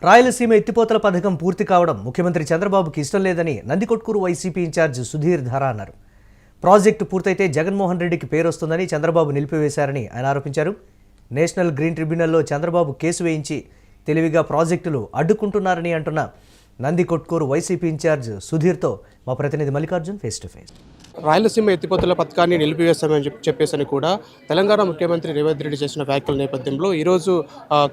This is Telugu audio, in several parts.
రాయలసీమ ఎత్తిపోతల పథకం పూర్తి కావడం ముఖ్యమంత్రి చంద్రబాబుకి ఇష్టం లేదని నందికొట్కూరు వైసీపీ ఇన్ఛార్జ్ సుధీర్ ధర అన్నారు. ప్రాజెక్టు పూర్తయితే జగన్మోహన్ రెడ్డికి పేరు వస్తుందని చంద్రబాబు నిలిపివేశారని ఆయన ఆరోపించారు. నేషనల్ గ్రీన్ ట్రిబ్యునల్లో చంద్రబాబు కేసు వేయించి తెలివిగా ప్రాజెక్టులు అడ్డుకుంటున్నారని అంటున్న నందికొట్కూరు వైసీపీ ఇన్ఛార్జ్ సుధీర్తో మా ప్రతినిధి Mallikarjun face to face. Rayalaseema ఎత్తిపోతల పథకాన్ని నిలిపివేస్తామని చెప్పేసి కూడా తెలంగాణ ముఖ్యమంత్రి రేవంత్ రెడ్డి చేసిన వ్యాఖ్యల నేపథ్యంలో ఈరోజు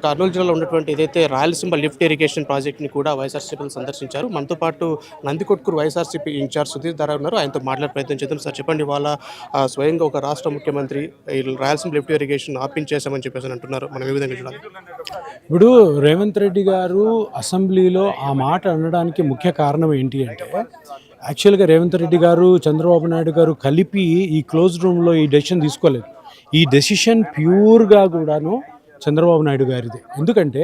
కర్నూలు జిల్లాలో ఉన్నటువంటి ఏదైతే రాయలసీమ లిఫ్ట్ ఇరిగేషన్ ప్రాజెక్ట్ని కూడా వైఎస్ఆర్సీపీ సందర్శించారు. మనతో పాటు నందికొట్కూరు వైఎస్ఆర్సీపీ ఇన్ఛార్జ్ సుధీర్ ధర ఉన్నారు. ఆయనతో మాట్లాడే ప్రయత్నం చేద్దాం. సార్ చెప్పండి, వాళ్ళ స్వయంగా ఒక రాష్ట్ర ముఖ్యమంత్రి రాయలసీమ లిఫ్ట్ ఇరిగేషన్ ఆపించేసామని చెప్పేసి అంటున్నారు. మనం ఏ విధంగా చూడాలి? ఇప్పుడు రేవంత్ రెడ్డి గారు అసెంబ్లీలో ఆ మాట అనడానికి ముఖ్య కారణం ఏంటి అంటే, యాక్చువల్గా రేవంత్ రెడ్డి గారు చంద్రబాబు నాయుడు గారు కలిపి ఈ క్లోజ్ రూమ్లో ఈ డెసిషన్ తీసుకోలేదు. ఈ డెసిషన్ ప్యూర్గా కూడాను చంద్రబాబు నాయుడు గారిది. ఎందుకంటే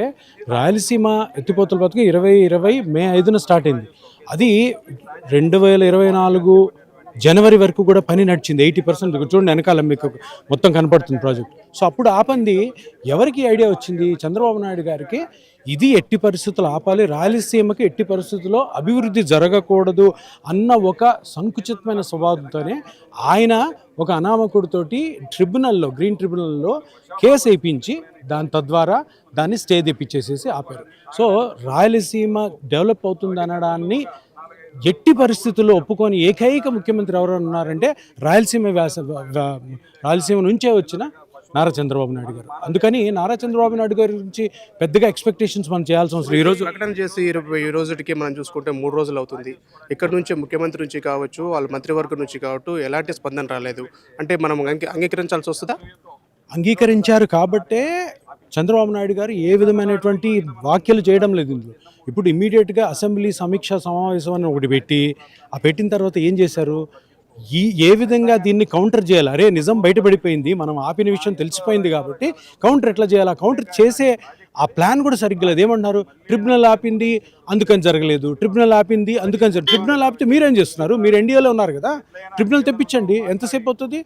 రాయలసీమ ఎత్తిపోతల పథకం 2020 మే 5న స్టార్ట్ అయింది. అది 2024 జనవరి వరకు కూడా పని నడిచింది. 80% చూడండి, వెనకాల మీకు మొత్తం కనపడుతుంది ప్రాజెక్ట్. సో అప్పుడు ఆపంది ఎవరికి ఐడియా వచ్చింది? చంద్రబాబు నాయుడు గారికి ఇది ఎట్టి పరిస్థితులు ఆపాలి, రాయలసీమకి ఎట్టి పరిస్థితుల్లో అభివృద్ధి జరగకూడదు అన్న ఒక సంకుచితమైన స్వభావంతోనే ఆయన ఒక అనామకుడితోటి ట్రిబ్యునల్లో, గ్రీన్ ట్రిబ్యునల్లో కేసు వేయించి తద్వారా దాన్ని స్టే తెప్పించేసేసి ఆపారు. సో రాయలసీమ డెవలప్ అవుతుంది అనడాన్ని ఎట్టి పరిస్థితుల్లో ఒప్పుకొని ఏకైక ముఖ్యమంత్రి ఎవరు ఉన్నారంటే రాయలసీమ నుంచే వచ్చిన నారా చంద్రబాబు నాయుడు గారు. అందుకని నారా చంద్రబాబు నాయుడు గారి గురించి పెద్దగా ఎక్స్పెక్టేషన్స్ మనం చేయాల్సిన అవసరం. ఈరోజు ప్రకటన చేసి ఈ రోజుకి మనం చూసుకుంటే 3 రోజులు అవుతుంది. ఇక్కడ నుంచి ముఖ్యమంత్రి నుంచి కావచ్చు, వాళ్ళ మంత్రివర్గం నుంచి కావచ్చు, ఎలాంటి స్పందన రాలేదు. అంటే మనం అంగీకరించాల్సి వస్తుందా? అంగీకరించారు కాబట్టే చంద్రబాబు నాయుడు గారు ఏ విధమైనటువంటి వ్యాఖ్యలు చేయడం లేదు ఇందులో. ఇప్పుడు ఇమ్మీడియట్గా అసెంబ్లీ సమీక్షా సమావేశం అని ఒకటి పెట్టి, పెట్టిన తర్వాత ఏం చేశారు? ఏ విధంగా దీన్ని కౌంటర్ చేయాలి? అరే నిజం బయటపడిపోయింది, మనం ఆపిన విషయం తెలిసిపోయింది కాబట్టి కౌంటర్ ఎట్లా చేయాలి? కౌంటర్ చేసే ఆ ప్లాన్ కూడా సరిగ్గా లేదు. ఏమంటున్నారు? ట్రిబ్యునల్ ఆపింది అందుకని జరగలేదు, ట్రిబ్యునల్ ఆపింది అందుకని ట్రిబ్యునల్ ఆపితే మీరేం చేస్తున్నారు? మీరు ఎన్డీఏలో ఉన్నారు కదా, ట్రిబ్యునల్ తెప్పించండి. ఎంతసేపు అవుతుంది?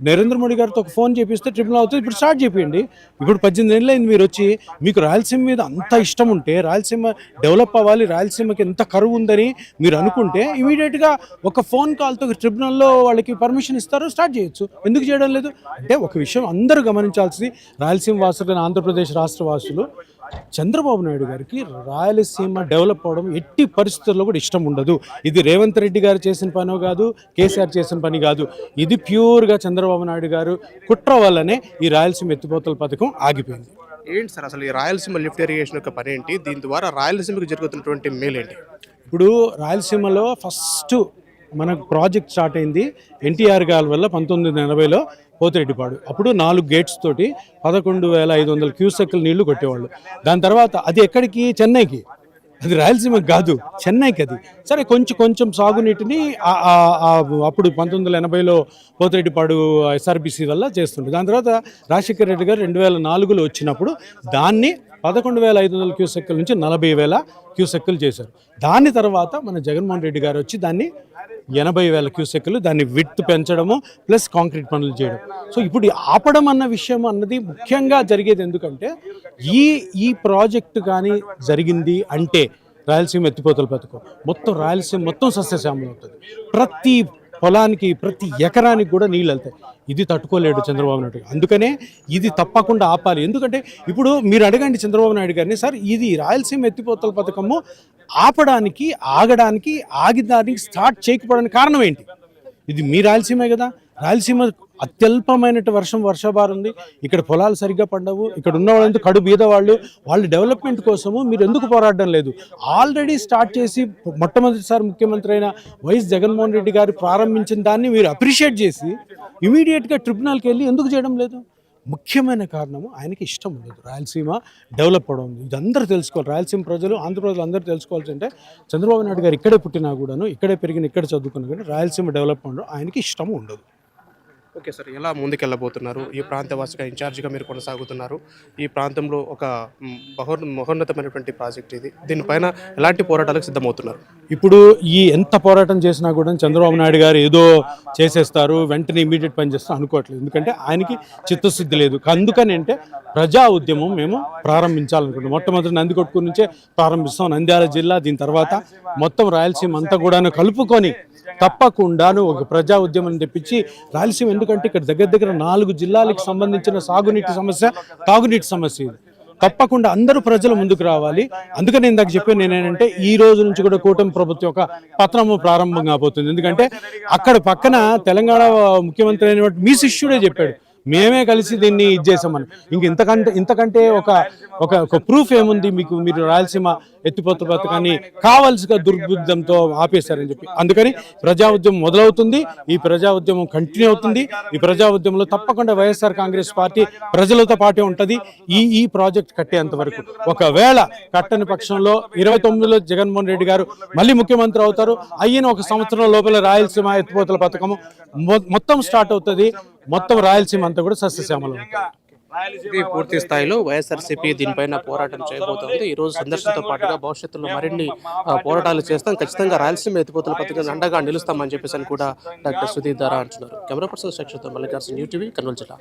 నరేంద్ర మోడీ గారితో ఒక ఫోన్ చేపిస్తే ట్రిబ్యునల్ అవుతుంది. ఇప్పుడు స్టార్ట్ చేయండి. ఇప్పుడు 18 ఏళ్ళు అయింది మీరు వచ్చి. మీకు రాయలసీమ మీద అంత ఇష్టం ఉంటే, రాయలసీమ డెవలప్ అవ్వాలి, రాయలసీమకి ఎంత కరువు ఉందని మీరు అనుకుంటే ఇమీడియట్గా ఒక ఫోన్ కాల్తో ట్రిబ్యునల్లో వాళ్ళకి పర్మిషన్ ఇస్తారు, స్టార్ట్ చేయొచ్చు. ఎందుకు చేయడం లేదు? అంటే ఒక విషయం అందరూ గమనించాల్సింది, రాయలసీమ వాసులు, ఆంధ్రప్రదేశ్ రాష్ట్ర వాసులు, చంద్రబాబు నాయుడు గారికి రాయలసీమ డెవలప్ అవడం ఎట్టి పరిస్థితుల్లో కూడా ఇష్టం ఉండదు. ఇది రేవంత్ రెడ్డి గారు చేసిన పని కాదు, కేసీఆర్ చేసిన పని కాదు. ఇది ప్యూర్గా చంద్రబాబు నాయుడు గారు కుట్ర వల్లనే ఈ రాయలసీమ ఎత్తిపోతల పథకం ఆగిపోయింది. ఏంటి సార్ అసలు ఈ రాయలసీమ లిఫ్ట్ ఇరిగేషన్ యొక్క పని ఏంటి? దీని ద్వారా రాయలసీమకు జరుగుతున్నటువంటి మేలేంటి? ఇప్పుడు రాయలసీమలో ఫస్ట్ మనకు ప్రాజెక్ట్ స్టార్ట్ అయింది ఎన్టీఆర్ గారి వల్ల 1980లో పోతిరెడ్డిపాడు. అప్పుడు 4 గేట్స్ తోటి 11,500 క్యూసెక్ల నీళ్లు కొట్టేవాళ్ళు. దాని తర్వాత అది ఎక్కడికి? చెన్నైకి. అది రాయలసీమకి కాదు, చెన్నైకి. అది సరే కొంచెం సాగునీటిని అప్పుడు 1980లో పోతిరెడ్డిపాడు ఎస్ఆర్బిసి వల్ల చేస్తుండే. దాని తర్వాత రాజశేఖర రెడ్డి గారు 2004లో వచ్చినప్పుడు దాన్ని 11,500 క్యూసెక్కుల నుంచి 40,000 క్యూసెక్కులు చేశారు. దాని తర్వాత మన జగన్మోహన్ రెడ్డి గారు వచ్చి దాన్ని 80,000 క్యూసెక్కులు, దాన్ని విడ్త్ పెంచడము ప్లస్ కాంక్రీట్ పనులు చేయడం. సో ఇప్పుడు ఆపడం అన్న విషయం అన్నది ముఖ్యంగా జరిగేది ఎందుకంటే, ఈ ప్రాజెక్టు కానీ జరిగింది అంటే రాయలసీమ ఎత్తిపోతల పథకం రాయలసీమ మొత్తం సస్యశ్యామలం అవుతుంది. ప్రతి పొలానికి, ప్రతి ఎకరానికి కూడా నీళ్ళు వెళ్తాయి. ఇది తట్టుకోలేడు చంద్రబాబు నాయుడు. అందుకనే ఇది తప్పకుండా ఆపాలి. ఎందుకంటే ఇప్పుడు మీరు అడగండి చంద్రబాబు నాయుడు గారిని, సార్ ఇది రాయలసీమ ఎత్తిపోతల పథకము ఆపడానికి, ఆగిదానికి స్టార్ట్ చేయకపోవడానికి కారణం ఏంటి? ఇది మీ రాయలసీమే కదా. రాయలసీమ అత్యల్పమైన వర్షాభారం ఉంది. ఇక్కడ పొలాలు సరిగ్గా పండవు. ఇక్కడ ఉన్న వాళ్ళంతా కడు బీద వాళ్ళ డెవలప్మెంట్ కోసము మీరు ఎందుకు పోరాడడం లేదు? ఆల్రెడీ స్టార్ట్ చేసి మొట్టమొదటిసారి ముఖ్యమంత్రి అయిన వైఎస్ జగన్మోహన్ రెడ్డి గారు ప్రారంభించిన దాన్ని మీరు అప్రిషియేట్ చేసి ఇమీడియట్గా ట్రిబ్యునల్కి వెళ్ళి ఎందుకు చేయడం లేదు? ముఖ్యమైన కారణము ఆయనకి ఇష్టం ఉండదు రాయలసీమ డెవలప్ అవడం. ఇది అందరూ తెలుసుకోవాలి. రాయలసీమ ప్రజలు, ఆంధ్ర ప్రజలు అందరూ తెలుసుకోవాల్సి అంటే, చంద్రబాబు నాయుడు గారు ఇక్కడే పుట్టినా కూడాను, ఇక్కడే పెరిగిన, ఇక్కడ చదువుకున్నా కానీ రాయలసీమ డెవలప్ అవడం ఆయనకి ఇష్టం ఉండదు. ఓకే సార్, ఎలా ముందుకెళ్ళబోతున్నారు? ఈ ప్రాంతవాసిగా ఇన్ఛార్జిగా మీరు కొనసాగుతున్నారు. ఈ ప్రాంతంలో ఒక మహోన్నతమైనటువంటి ప్రాజెక్ట్ ఇది. దీనిపైన ఎలాంటి పోరాటాలకు సిద్ధమవుతున్నారు? ఇప్పుడు ఈ ఎంత పోరాటం చేసినా కూడా చంద్రబాబు నాయుడు గారు ఏదో చేసేస్తారు, వెంటనే ఇమీడియట్ పని చేస్తారు అనుకోవట్లేదు. ఎందుకంటే ఆయనకి చిత్తశుద్ధి లేదు. అందుకని అంటే ప్రజా ఉద్యమం మేము ప్రారంభించాలనుకుంటున్నాం. మొట్టమొదటి నందికొట్కూరు నుంచే ప్రారంభిస్తాం. నంద్యాల జిల్లా, దీని తర్వాత మొత్తం రాయలసీమ అంతా కూడా కలుపుకొని తప్పకుండాను ఒక ప్రజా ఉద్యమం తెప్పించి రాయలసీమ, ఎందుకంటే ఇక్కడ దగ్గర దగ్గర 4 జిల్లాలకు సంబంధించిన సాగునీటి సమస్య, తాగునీటి సమస్య ఇది. తప్పకుండా అందరూ ప్రజలు ముందుకు రావాలి. అందుకని ఇందాక చెప్పాను నేనేంటంటే ఈ రోజు నుంచి కూడా కూటమి ప్రభుత్వం యొక్క పత్రము ప్రారంభం కాబోతుంది. ఎందుకంటే అక్కడ పక్కన తెలంగాణ ముఖ్యమంత్రి అయినటువంటి మీ శిష్యుడే చెప్పాడు, మేమే కలిసి దీన్ని ఇచ్చేసామని. ఇంతకంటే ఒక ప్రూఫ్ ఏముంది మీకు? మీరు రాయలసీమ ఎత్తిపోతల పథకాన్ని కావాల్సిన దుర్బుద్ధంతో ఆపేశారని చెప్పి. అందుకని ప్రజా ఉద్యమం మొదలవుతుంది. ఈ ప్రజా ఉద్యమం కంటిన్యూ అవుతుంది. ఈ ప్రజా ఉద్యమంలో తప్పకుండా వైఎస్ఆర్ కాంగ్రెస్ పార్టీ ప్రజలతో పాటే ఉంటుంది. ఈ ప్రాజెక్ట్ కట్టేంత వరకు. ఒకవేళ కట్టని పక్షంలో 29లో జగన్మోహన్ రెడ్డి గారు మళ్ళీ ముఖ్యమంత్రి అవుతారు. అయిన 1 సంవత్సరం లోపల రాయలసీమ ఎత్తిపోతల పథకం మొత్తం స్టార్ట్ అవుతుంది. మొత్తం రాయలసీమ అంతా కూడా సస్యశ్యామలం ఉంటుంది. ఇది పూర్తి స్థాయిలో వైఎస్ఆర్సీపీ దీనిపైన పోరాటం చేయబోతోంది. ఈ రోజు సందర్శనతో పాటుగా భవిష్యత్తులో మరిన్ని పోరాటాలు చేస్తాం, ఖచ్చితంగా రాయలసీమ ఎత్తిపోతల పథకం అండగా నిలుస్తామని చెప్పేసి కూడా డాక్టర్ సుధీర్ ధారా అంటున్నారు. కెమెరా పర్సన్ సాక్షితో మల్లికార్జున్, యూటీవీ, కర్నూలు జిల్లా.